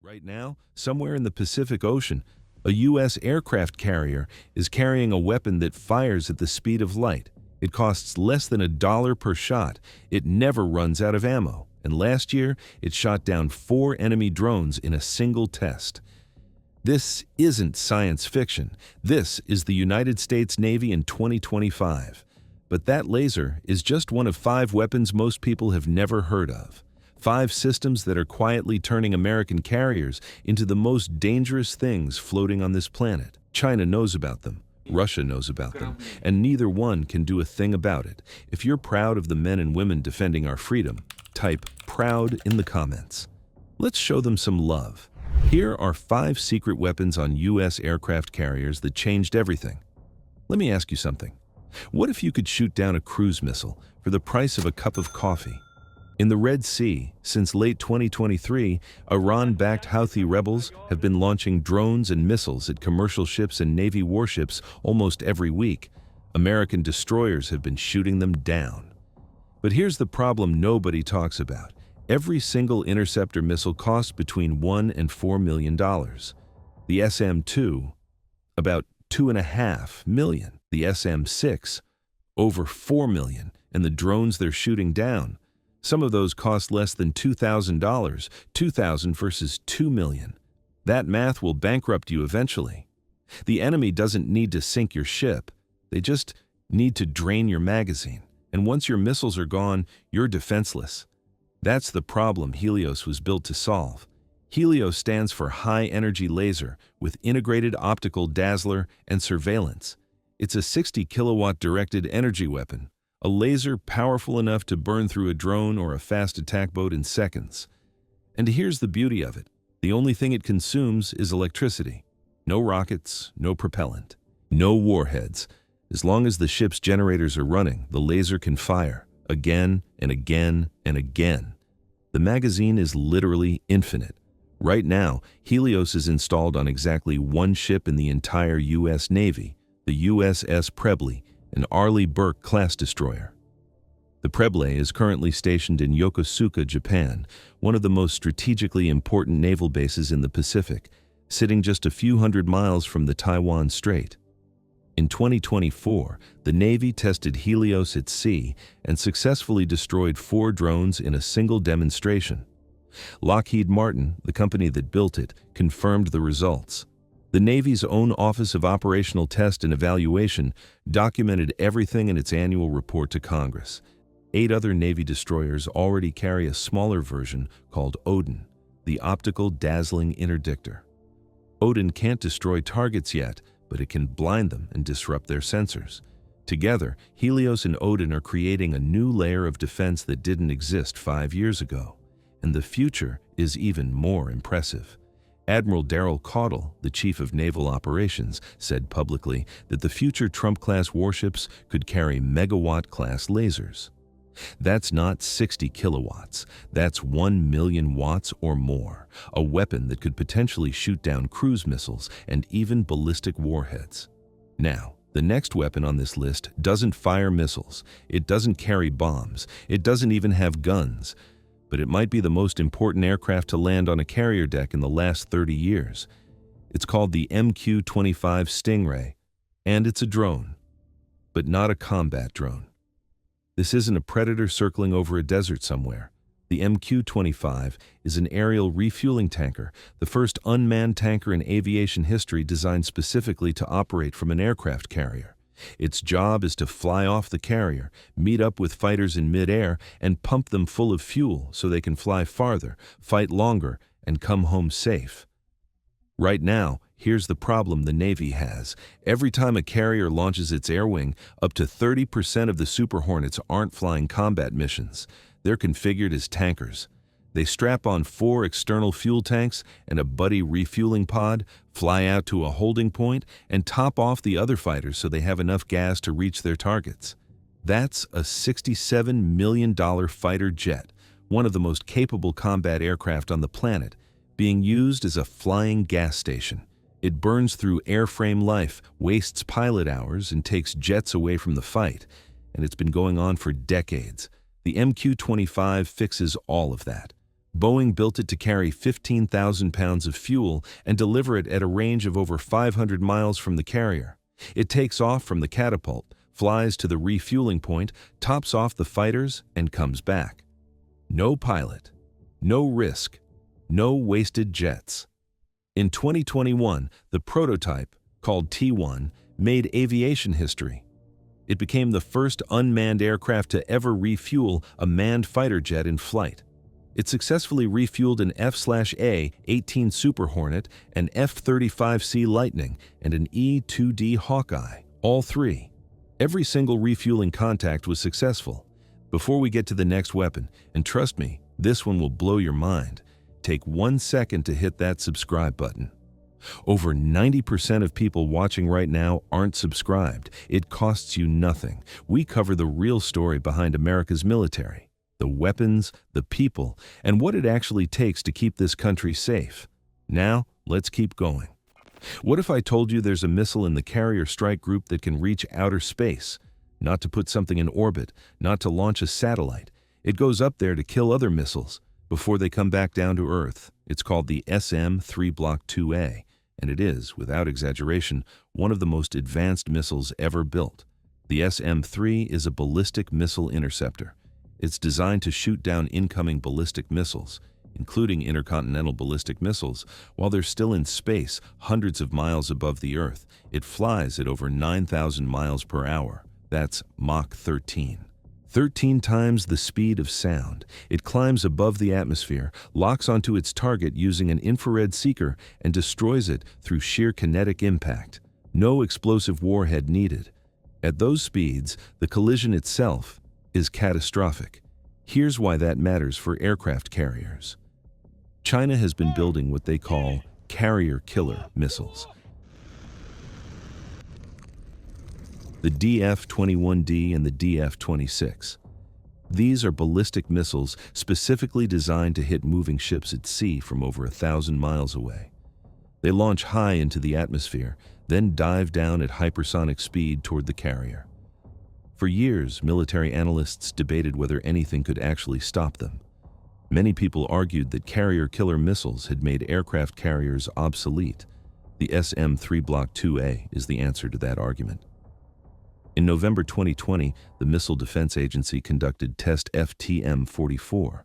Right now, somewhere in the Pacific Ocean, a U.S. aircraft carrier is carrying a weapon that fires at the speed of light. It costs less than $1 per shot. It never runs out of ammo. And last year, it shot down 4 enemy drones in a single test. This isn't science fiction. This is the United States Navy in 2025. But that laser is just one of 5 weapons most people have never heard of. 5 systems that are quietly turning American carriers into the most dangerous things floating on this planet. China knows about them. Russia knows about them. And neither one can do a thing about it. If you're proud of the men and women defending our freedom, type "proud" in the comments. Let's show them some love. Here are 5 secret weapons on U.S. aircraft carriers that changed everything. Let me ask you something. What if you could shoot down a cruise missile for the price of a cup of coffee? In the Red Sea, since late 2023, Iran-backed Houthi rebels have been launching drones and missiles at commercial ships and Navy warships almost every week. American destroyers have been shooting them down. But here's the problem nobody talks about. Every single interceptor missile costs between $1 and $4 million. The SM-2, about $2.5 million. The SM-6, over $4 million. And the drones they're shooting down, some of those cost less than $2,000, $2,000 versus $2 million. That math will bankrupt you eventually. The enemy doesn't need to sink your ship. They just need to drain your magazine. And once your missiles are gone, you're defenseless. That's the problem Helios was built to solve. Helios stands for High Energy Laser with integrated optical dazzler and surveillance. It's a 60 kilowatt directed energy weapon. A laser powerful enough to burn through a drone or a fast attack boat in seconds. And here's the beauty of it. The only thing it consumes is electricity. No rockets, no propellant, no warheads. As long as the ship's generators are running, the laser can fire again and again and again. The magazine is literally infinite. Right now, Helios is installed on exactly 1 ship in the entire U.S. Navy, the USS Preble, an Arleigh Burke-class destroyer. The Preble is currently stationed in Yokosuka, Japan, one of the most strategically important naval bases in the Pacific, sitting just a few hundred miles from the Taiwan Strait. In 2024, the Navy tested Helios at sea and successfully destroyed 4 drones in a single demonstration. Lockheed Martin, the company that built it, confirmed the results. The Navy's own Office of Operational Test and Evaluation documented everything in its annual report to Congress. 8 other Navy destroyers already carry a smaller version called Odin, the optical dazzling interdictor. Odin can't destroy targets yet, but it can blind them and disrupt their sensors. Together, Helios and Odin are creating a new layer of defense that didn't exist 5 years ago. And the future is even more impressive. Admiral Gerald R, the Chief of Naval Operations, said publicly that the future Trump-class warships could carry megawatt-class lasers. That's not 60 kilowatts. That's 1 million watts or more, a weapon that could potentially shoot down cruise missiles and even ballistic warheads. Now, the next weapon on this list doesn't fire missiles. It doesn't carry bombs. It doesn't even have guns. But it might be the most important aircraft to land on a carrier deck in the last 30 years. It's called the MQ-25 Stingray, and it's a drone, but not a combat drone. This isn't a predator circling over a desert somewhere. The MQ-25 is an aerial refueling tanker, the first unmanned tanker in aviation history designed specifically to operate from an aircraft carrier. Its job is to fly off the carrier, meet up with fighters in midair, and pump them full of fuel so they can fly farther, fight longer, and come home safe. Right now, here's the problem the Navy has. Every time a carrier launches its air wing, up to 30% of the Super Hornets aren't flying combat missions. They're configured as tankers. They strap on 4 external fuel tanks and a buddy refueling pod, fly out to a holding point, and top off the other fighters so they have enough gas to reach their targets. That's a $67 million fighter jet, one of the most capable combat aircraft on the planet, being used as a flying gas station. It burns through airframe life, wastes pilot hours, and takes jets away from the fight. And it's been going on for decades. The MQ-25 fixes all of that. Boeing built it to carry 15,000 pounds of fuel and deliver it at a range of over 500 miles from the carrier. It takes off from the catapult, flies to the refueling point, tops off the fighters, and comes back. No pilot, no risk, no wasted jets. In 2021, the prototype, called T-1, made aviation history. It became the first unmanned aircraft to ever refuel a manned fighter jet in flight. It successfully refueled an F/A-18 Super Hornet, an F-35C Lightning, and an E-2D Hawkeye, all three. Every single refueling contact was successful. Before we get to the next weapon, and trust me, this one will blow your mind, take 1 second to hit that subscribe button. Over 90% of people watching right now aren't subscribed. It costs you nothing. We cover the real story behind America's military, the weapons, the people, and what it actually takes to keep this country safe. Now, let's keep going. What if I told you there's a missile in the carrier strike group that can reach outer space? Not to put something in orbit, not to launch a satellite. It goes up there to kill other missiles before they come back down to Earth. It's called the SM-3 Block 2A, and it is, without exaggeration, one of the most advanced missiles ever built. The SM-3 is a ballistic missile interceptor. It's designed to shoot down incoming ballistic missiles, including intercontinental ballistic missiles, while they're still in space, hundreds of miles above the Earth. It flies at over 9,000 miles per hour. That's Mach 13. 13 times the speed of sound. It climbs above the atmosphere, locks onto its target using an infrared seeker, and destroys it through sheer kinetic impact. No explosive warhead needed. At those speeds, the collision itself is catastrophic. Here's why that matters for aircraft carriers. China has been building what they call carrier killer missiles. The DF-21D and the DF-26. These are ballistic missiles specifically designed to hit moving ships at sea from over 1,000 miles away. They launch high into the atmosphere, then dive down at hypersonic speed toward the carrier. For years, military analysts debated whether anything could actually stop them. Many people argued that carrier killer missiles had made aircraft carriers obsolete. The SM-3 Block 2A is the answer to that argument. In November 2020, the Missile Defense Agency conducted Test FTM-44.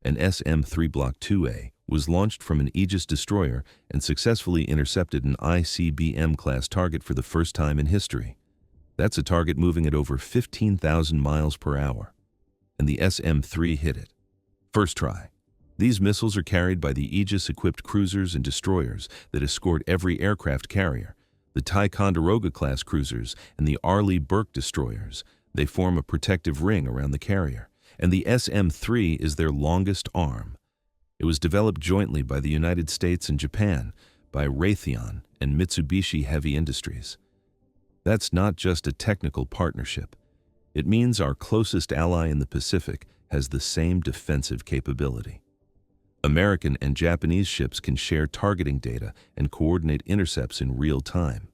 An SM-3 Block 2A was launched from an Aegis destroyer and successfully intercepted an ICBM-class target for the first time in history. That's a target moving at over 15,000 miles per hour. And the SM-3 hit it. First try. These missiles are carried by the Aegis-equipped cruisers and destroyers that escort every aircraft carrier. The Ticonderoga-class cruisers and the Arleigh Burke destroyers. They form a protective ring around the carrier, and the SM-3 is their longest arm. It was developed jointly by the United States and Japan, by Raytheon and Mitsubishi Heavy Industries. That's not just a technical partnership. It means our closest ally in the Pacific has the same defensive capability. American and Japanese ships can share targeting data and coordinate intercepts in real time.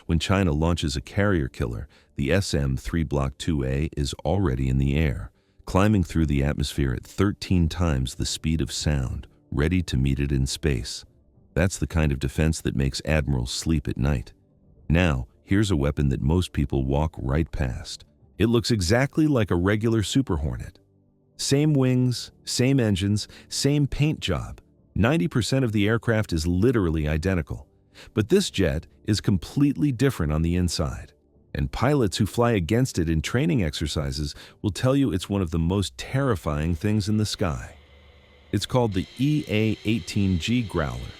When China launches a carrier killer, the SM-3 Block 2A is already in the air, climbing through the atmosphere at 13 times the speed of sound, ready to meet it in space. That's the kind of defense that makes admirals sleep at night. Now, here's a weapon that most people walk right past. It looks exactly like a regular Super Hornet. Same wings, same engines, same paint job. 90% of the aircraft is literally identical. But this jet is completely different on the inside. And pilots who fly against it in training exercises will tell you it's one of the most terrifying things in the sky. It's called the EA-18G Growler.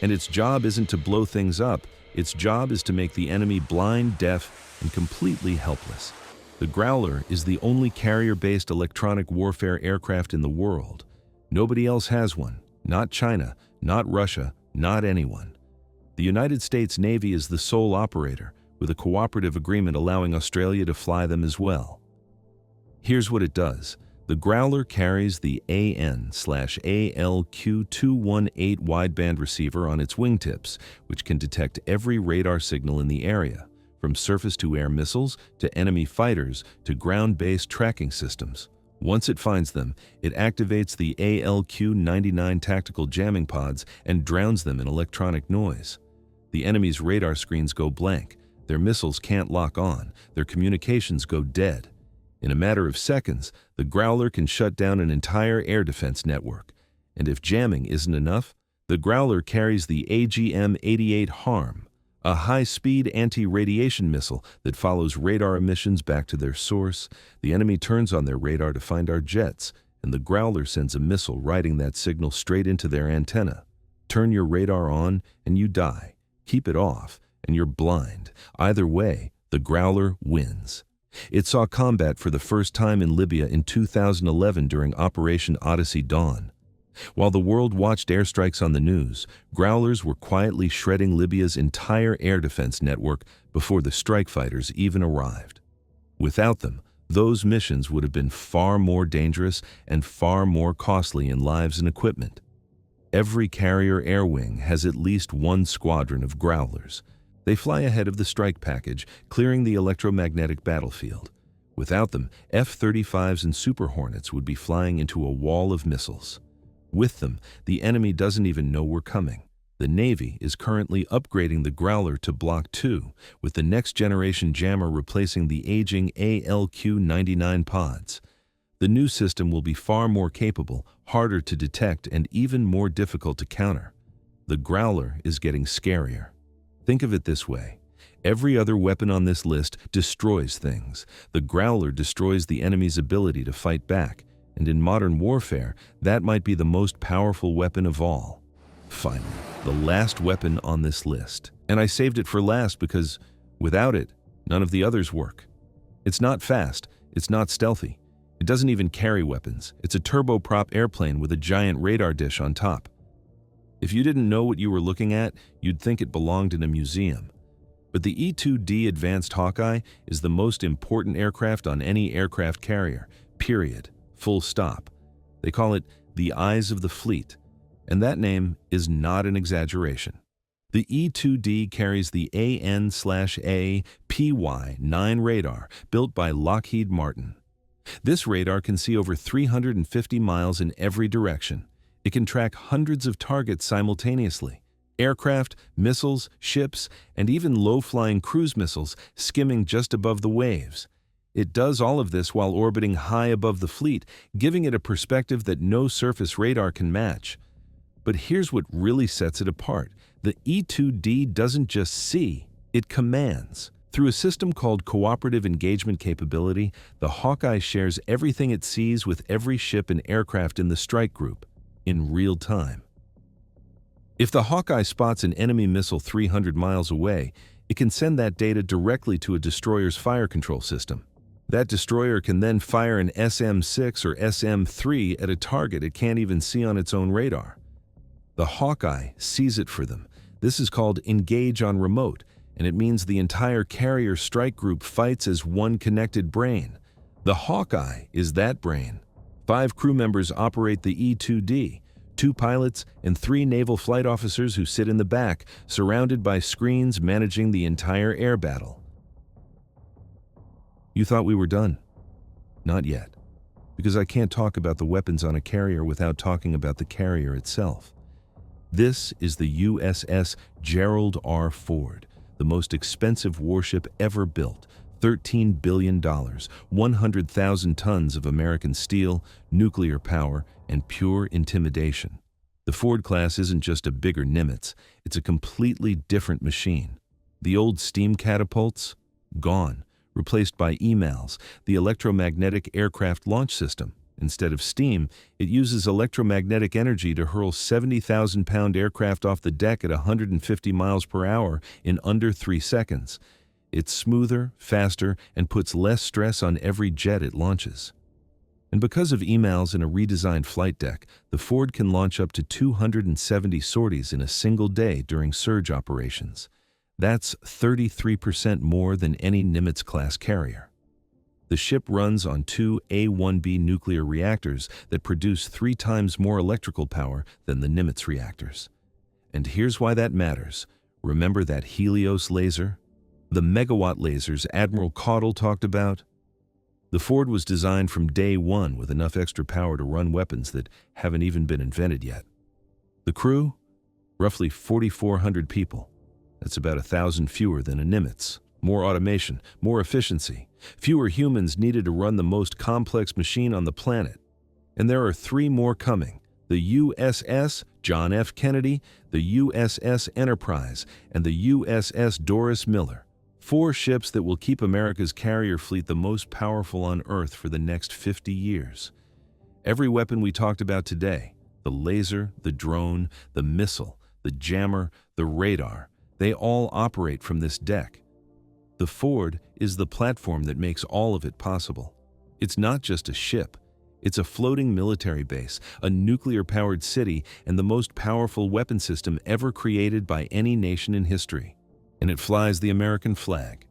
And its job isn't to blow things up. Its job is to make the enemy blind, deaf, and completely helpless. The Growler is the only carrier-based electronic warfare aircraft in the world. Nobody else has one. Not China, not Russia, not anyone. The United States Navy is the sole operator, with a cooperative agreement allowing Australia to fly them as well. Here's what it does. The Growler carries the AN/ALQ-218 wideband receiver on its wingtips, which can detect every radar signal in the area, from surface-to-air missiles to enemy fighters to ground-based tracking systems. Once it finds them, it activates the ALQ-99 tactical jamming pods and drowns them in electronic noise. The enemy's radar screens go blank, their missiles can't lock on, their communications go dead. In a matter of seconds, the Growler can shut down an entire air defense network. And if jamming isn't enough, the Growler carries the AGM-88 HARM, a high-speed anti-radiation missile that follows radar emissions back to their source. The enemy turns on their radar to find our jets, and the Growler sends a missile riding that signal straight into their antenna. Turn your radar on, and you die. Keep it off, and you're blind. Either way, the Growler wins. It saw combat for the first time in Libya in 2011 during Operation Odyssey Dawn. While the world watched airstrikes on the news, Growlers were quietly shredding Libya's entire air defense network before the strike fighters even arrived. Without them, those missions would have been far more dangerous and far more costly in lives and equipment. Every carrier air wing has at least one squadron of Growlers. They fly ahead of the strike package, clearing the electromagnetic battlefield. Without them, F-35s and Super Hornets would be flying into a wall of missiles. With them, the enemy doesn't even know we're coming. The Navy is currently upgrading the Growler to Block 2, with the next-generation jammer replacing the aging ALQ-99 pods. The new system will be far more capable, harder to detect, and even more difficult to counter. The Growler is getting scarier. Think of it this way. Every other weapon on this list destroys things. The Growler destroys the enemy's ability to fight back. And in modern warfare, that might be the most powerful weapon of all. Finally, the last weapon on this list. And I saved it for last because, without it, none of the others work. It's not fast, it's not stealthy. It doesn't even carry weapons. It's a turboprop airplane with a giant radar dish on top. If you didn't know what you were looking at, you'd think it belonged in a museum. But the E-2D Advanced Hawkeye is the most important aircraft on any aircraft carrier, period. Full stop. They call it the Eyes of the Fleet, and that name is not an exaggeration. The E-2D carries the AN/A-PY-9 radar built by Lockheed Martin. This radar can see over 350 miles in every direction. It can track hundreds of targets simultaneously. Aircraft, missiles, ships, and even low-flying cruise missiles skimming just above the waves. It does all of this while orbiting high above the fleet, giving it a perspective that no surface radar can match. But here's what really sets it apart. The E-2D doesn't just see, it commands. Through a system called Cooperative Engagement Capability, the Hawkeye shares everything it sees with every ship and aircraft in the strike group, in real time. If the Hawkeye spots an enemy missile 300 miles away, it can send that data directly to a destroyer's fire control system. That destroyer can then fire an SM-6 or SM-3 at a target it can't even see on its own radar. The Hawkeye sees it for them. This is called Engage on Remote, and it means the entire carrier strike group fights as one connected brain. The Hawkeye is that brain. 5 crew members operate the E-2D, 2 pilots and 3 naval flight officers who sit in the back, surrounded by screens managing the entire air battle. You thought we were done? Not yet, because I can't talk about the weapons on a carrier without talking about the carrier itself. This is the USS Gerald R. Ford, the most expensive warship ever built. $13 billion, 100,000 tons of American steel, nuclear power, and pure intimidation. The Ford class isn't just a bigger Nimitz, it's a completely different machine. The old steam catapults? Gone. Replaced by EMALS, the electromagnetic aircraft launch system. Instead of steam, it uses electromagnetic energy to hurl 70,000-pound aircraft off the deck at 150 miles per hour in under 3 seconds. It's smoother, faster, and puts less stress on every jet it launches. And because of EMALS and a redesigned flight deck, the Ford can launch up to 270 sorties in a single day during surge operations. That's 33% more than any Nimitz-class carrier. The ship runs on 2 A-1B nuclear reactors that produce 3 times more electrical power than the Nimitz reactors. And here's why that matters. Remember that Helios laser? The megawatt lasers Admiral Caudle talked about? The Ford was designed from day one with enough extra power to run weapons that haven't even been invented yet. The crew? Roughly 4,400 people. That's about 1,000 fewer than a Nimitz. More automation, more efficiency. Fewer humans needed to run the most complex machine on the planet. And there are 3 more coming. The USS John F. Kennedy, the USS Enterprise, and the USS Doris Miller. 4 ships that will keep America's carrier fleet the most powerful on Earth for the next 50 years. Every weapon we talked about today, the laser, the drone, the missile, the jammer, the radar, they all operate from this deck. The Ford is the platform that makes all of it possible. It's not just a ship. It's a floating military base, a nuclear-powered city, and the most powerful weapon system ever created by any nation in history. And it flies the American flag.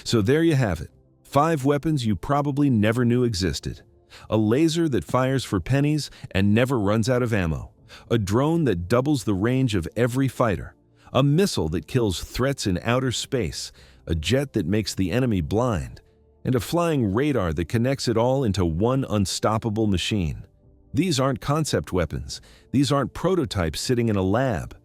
So there you have it. 5 weapons you probably never knew existed. A laser that fires for pennies and never runs out of ammo. A drone that doubles the range of every fighter. A missile that kills threats in outer space. A jet that makes the enemy blind. And a flying radar that connects it all into one unstoppable machine. These aren't concept weapons. These aren't prototypes sitting in a lab.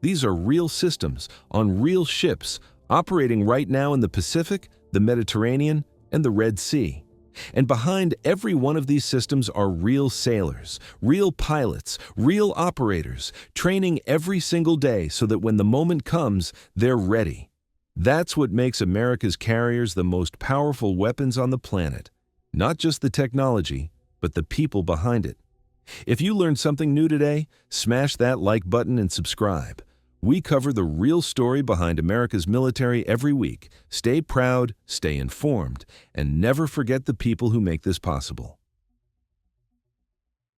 These are real systems on real ships operating right now in the Pacific, the Mediterranean, and the Red Sea. And behind every one of these systems are real sailors, real pilots, real operators, training every single day so that when the moment comes, they're ready. That's what makes America's carriers the most powerful weapons on the planet. Not just the technology, but the people behind it. If you learned something new today, smash that like button and subscribe. We cover the real story behind America's military every week. Stay proud, stay informed, and never forget the people who make this possible.